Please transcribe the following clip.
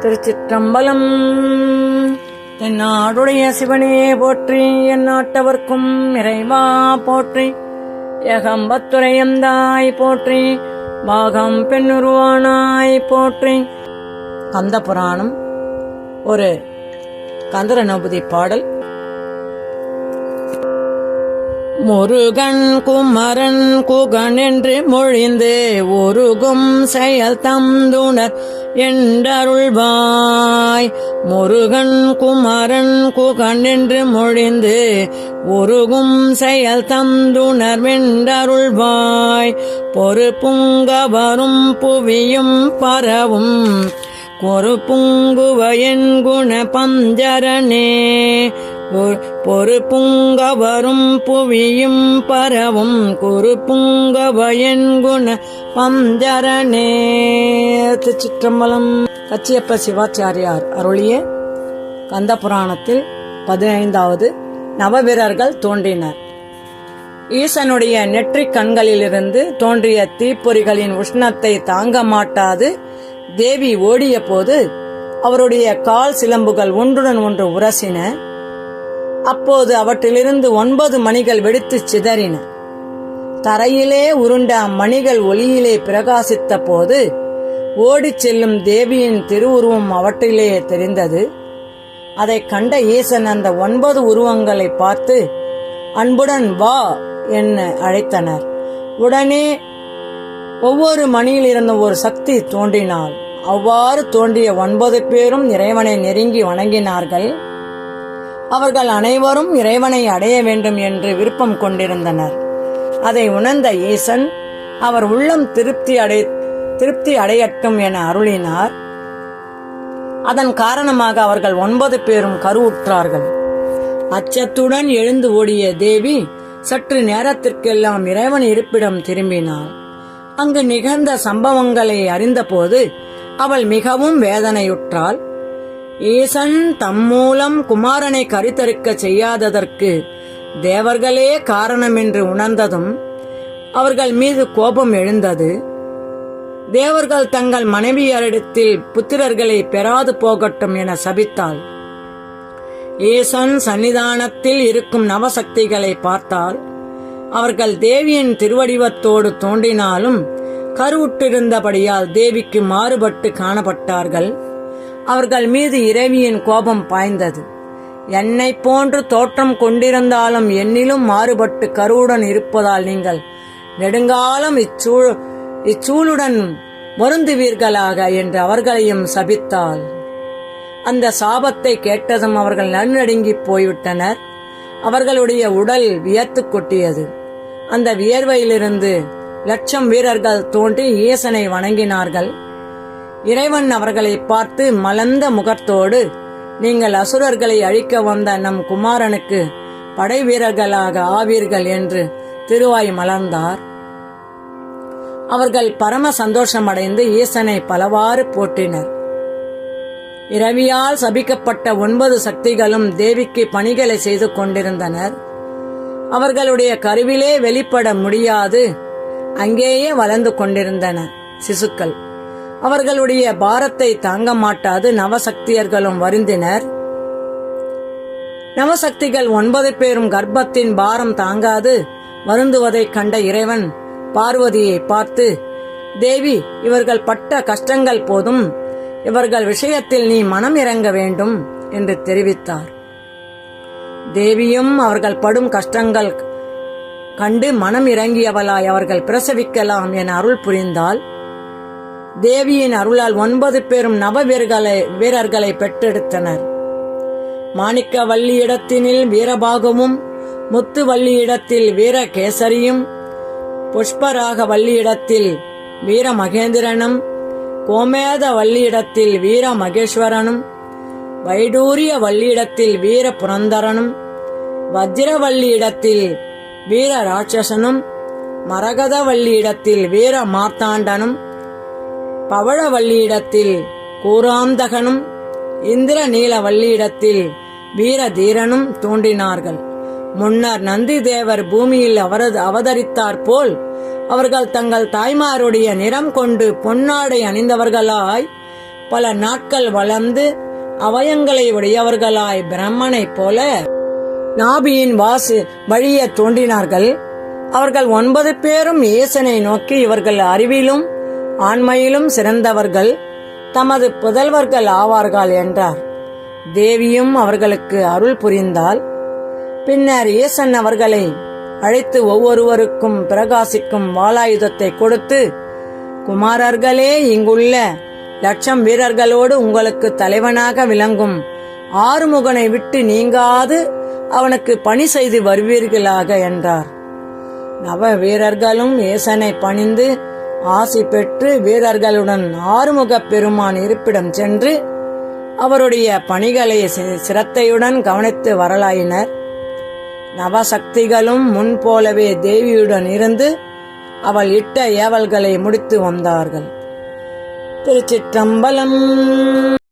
திருச்சிற்றம்பலம். தென்னாடுடைய சிவனே போற்றி, என் நாட்டவர்க்கும் இறைவா போற்றி, ஏகம்பத்துரையந்தாய் போற்றி, பாகம் பெண்ணுருவானாய் போற்றி. கந்த புராணம் ஒரு கந்தரநபதி பாடல். முருகன் குமரன் குகன் என்று மொழிந்து ஒருகும் செயல் தந்துணர் என்றருள்வாய். முருகன் குமரன் குகன் என்று மொழிந்து ஒருகும் செயல் தந்துணர் வென்றருள்வாய். பொறுப்புங்கவரும் புவியும் பரவும் பொறுப்புங்குவயன் குண பஞ்சரனே. பொறுப்புங்கவரும் புவியும் பரவும் பொறுப்புங்கவயன் குண பஞ்சரனே. திருச்சிற்றம்பலம். கச்சியப்ப சிவாச்சாரியார் அருளிய கந்த புராணத்தில் 15வது நவவீரர்கள் தோன்றினர். ஈசனுடைய நெற்றிக் கண்களிலிருந்து தோன்றிய தீப்பொறிகளின் உஷ்ணத்தை தாங்க மாட்டாது தேவி ஓடிய போது அவருடைய கால் சிலம்புகள் ஒன்றுடன் ஒன்று உரசின. அப்போது அவற்றிலிருந்து 9 மணிகள் வெடித்து சிதறின. தரையிலே உருண்ட அம்மணிகள் ஒளியிலே பிரகாசித்த போது ஓடிச் செல்லும் தேவியின் திருவுருவம் அவற்றிலே தெரிந்தது. அதை கண்ட ஈசன் அந்த 9 உருவங்களை பார்த்து அன்புடன் வா என அழைத்தனர். உடனே ஒவ்வொரு மணியில் இருந்த ஒரு சக்தி தோன்றினாள். அவ்வாறு தோன்றிய 9 பேரும் இறைவனை நெருங்கி வணங்கினார்கள். அவர்கள் அனைவரும் இறைவனை அடைய வேண்டும் என்று விருப்பம் கொண்டிருந்தனர். அதை உணர்ந்த ஈசன் அவர் உள்ளம் திருப்தி அடையட்டும் என அருளினார். அதன் காரணமாக அவர்கள் 9 பேரும் கருவுற்றார்கள். அச்சத்துடன் எழுந்து ஓடிய தேவி சற்று நேரத்திற்கெல்லாம் இறைவன் இருப்பிடம் திரும்பினாள். அங்கு நிகழ்ந்த சம்பவங்களை அறிந்தபோது அவள் மிகவும் வேதனையுற்றாள். ஈசன் தம் மூலம் குமாரனை கருத்தரிக்க செய்யாததற்கு தேவர்களே காரணம் என்று உணர்ந்ததும் அவர்கள் மீது கோபம் எழுந்தது. தேவர்கள் தங்கள் மனைவியரிடத்தில் புத்திரர்களை பெறாது போகட்டும் என சபித்தாள். ஈசன் சன்னிதானத்தில் இருக்கும் நவசக்திகளை பார்த்தால் அவர்கள் தேவியின் திருவடிவத்தோடு தோன்றினாலும் கருவுற்றிருந்தபடியால் தேவிக்கு மாறுபட்டு காணப்பட்டார்கள். அவர்கள் மீது இறைவியின் கோபம் பாய்ந்தது. என்னை போன்று தோற்றம் கொண்டிருந்தாலும் என்னிலும் மாறுபட்டு கருவுடன் இருப்பதால் நீங்கள் நெடுங்காலம் இச்சூளுடன் வருந்துவீர்களாக என்று அவர்களையும் சபித்தாள். அந்த சாபத்தை கேட்டதும் அவர்கள் நடுநடுங்கி போய்விட்டனர். அவர்களுடைய உடல் வியர்த்து கொட்டியது. அந்த வியர்வையிலிருந்து 1,00,000 வீரர்கள் தோன்றி ஈசனை வணங்கினார்கள். இறைவன் அவர்களை பார்த்து மலர்ந்த முகத்தோடு, நீங்கள் அசுரர்களை அழிக்க வந்த நம் குமாரனுக்கு படை வீரர்களாக ஆவீர்கள் என்று திருவாய் மலர்ந்தார். அவர்கள் பரம சந்தோஷமடைந்து ஈசனை பலவாறு போற்றினர். இரவியால் சபிக்கப்பட்ட 9 சக்திகளும் தேவிக்கு பணிகளை செய்து கொண்டிருந்தனர். அவர்களுடைய கருவிலே வெளிப்பட முடியாது அங்கேயே வளர்ந்து கொண்டிருந்தன சிசுக்கள். அவர்களுடைய பாரத்தை தாங்க மாட்டாது நவசக்தியர்களும் வருந்தினர். நவசக்திகள் 9 பேரும் கர்ப்பத்தின் பாரம் தாங்காது வருந்துவதைக் கண்ட இறைவன் பார்வதியை பார்த்து, தேவி, இவர்கள் பட்ட கஷ்டங்கள் போதும், இவர்கள் விஷயத்தில் நீ மனம் இறங்க வேண்டும் என்று தெரிவித்தார். தேவியும் அவர்கள் படும் கஷ்டங்கள் கண்டு மனம் இறங்கியவளாய் அவர்கள் பிரசவிக்கலாம் என அருள் புரிந்தாள். தேவியின் அருளால் 9 பேரும் நவ வீரர்களை பெற்றெடுத்தனர். மாணிக்க வள்ளியிடத்தினில் வீரபாகுவும், முத்து வள்ளியிடத்தில் வீரகேசரியும், புஷ்பராக வள்ளியிடத்தில் வீர மகேந்திரனும், கோமேத வள்ளியிடத்தில் வீர மகேஸ்வரனும், வைடூரிய வள்ளியிடத்தில் வீர புரந்தரனும், வஜ்ரவள்ளியிடத்தில் வீர ராட்சசனும், மரகத வள்ளியிடத்தில் வீர மார்த்தாண்டனும், பவழவள்ளியிடத்தில் கூராந்தகனும், இந்திர நீல வள்ளியிடத்தில் வீர தீரனும் தோன்றினார்கள். முன்னர் நந்தி தேவர் பூமியில் அவதரித்தார் போல் அவர்கள் தங்கள் தாய்மாருடைய நிறம் கொண்டு பொன்னாடை அணிந்தவர்களாய் பல நாட்கள் வளர்ந்து அவயங்களை உடையவர்களாய் பிரம்மனைப் போல நாபியின் வாசு வழிய தோன்றினார்கள். அவர்கள் 9 பேரும் ஈசனை நோக்கி, இவர்கள் அறிவிலும் ஆண்மையிலும் சிறந்தவர்கள், தமது புதல்வர்கள் ஆவார்கள் என்றார். தேவியும் அவர்களுக்கு அருள் புரிந்தாள். பின்னர் ஈசன் அவர்களை அழைத்து ஒவ்வொருவருக்கும் பிரகாசிக்கும் வாளாயுதத்தை கொடுத்து, குமாரர்களே, இங்குள்ள 1,00,000 வீரர்களோடு உங்களுக்கு தலைவனாக விளங்கும் ஆறுமுகனை விட்டு நீங்காது அவனுக்கு பணி செய்து வருவீர்களாக என்றார். நவ வீரர்களும் ஈசனை பணிந்து ஆசி பெற்று வீரர்களுடன் ஆறுமுகப் பெருமான் இருப்பிடம் சென்று அவருடைய பணிகளை சிரத்தையுடன் கவனித்து வரலாயினர். நவசக்திகளும் முன் போலவே தேவியுடன் இருந்து அவள் இட்ட ஏவல்களை முடித்து வந்தார்கள். திருச்சிற்றம்பலம்.